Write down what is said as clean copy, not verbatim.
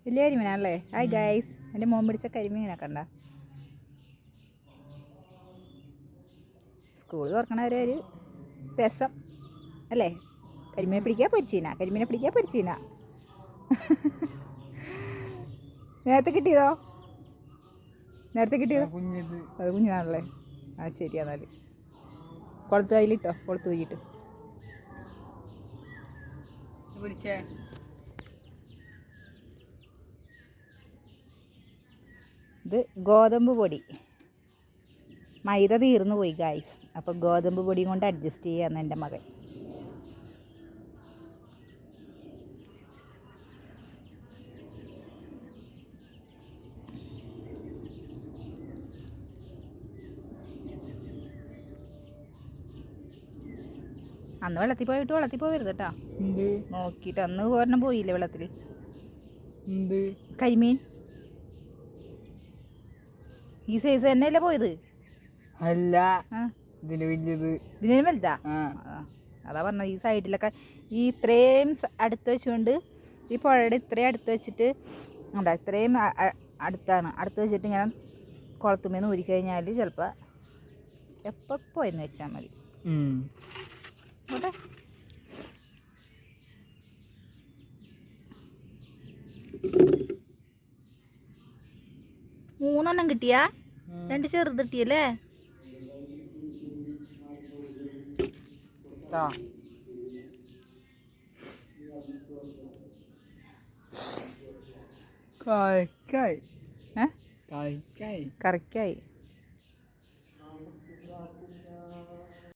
വലിയ കരിമീനാണല്ലേ? Hi guys, എൻ്റെ മോൻ പിടിച്ച കരിമീനൊക്കെ കണ്ട. സ്കൂൾ തുറക്കണ വരെ ഒരു രസം അല്ലേ? കരിമീനെ പിടിക്കുക പൊരിച്ചീന. നേരത്തെ കിട്ടിയതോ? അത് കുഞ്ഞാണല്ലേ? ആ ശരിയാന്നാല് കുളത്ത് അതിലിട്ടോ, കുളത്ത് പോയിട്ട് പിടിച്ചേ. ഇത് ഗോതമ്പ് പൊടി. മൈദ തീർന്നു പോയി ഗായ്സ്, അപ്പോൾ ഗോതമ്പ് പൊടിയും കൊണ്ട് അഡ്ജസ്റ്റ് ചെയ്യാന്ന് എൻ്റെ മകൻ. അന്ന് വെള്ളത്തിൽ പോവരുത് കേട്ടോ. നോക്കിയിട്ട് അന്ന് ഒരെണ്ണം പോയില്ലേ വെള്ളത്തിൽ. കരിമീൻ ഈ സൈസ് തന്നെയല്ലേ പോയത്? അല്ല, ഇതിന് വലുതാ. അതാ പറഞ്ഞത്. ഈ സൈഡിലൊക്കെ ഈ ഇത്രയും അടുത്ത് വെച്ചുകൊണ്ട്, ഈ പുഴയുടെ ഇത്രയും അടുത്ത് വെച്ചിട്ട് ഉണ്ടാ, ഇത്രയും അടുത്ത് വെച്ചിട്ട് ഇങ്ങനെ കുളത്തുമേന്ന് ഊരിക്കഴിഞ്ഞാൽ ചിലപ്പോൾ എപ്പോൾ പോയെന്ന് വെച്ചാൽ മതി. ഓട്ടെ. മൂന്നെണ്ണം കിട്ടിയാ? 2 ചെറുത് കിട്ടിയല്ലേ? കറിക്കായി.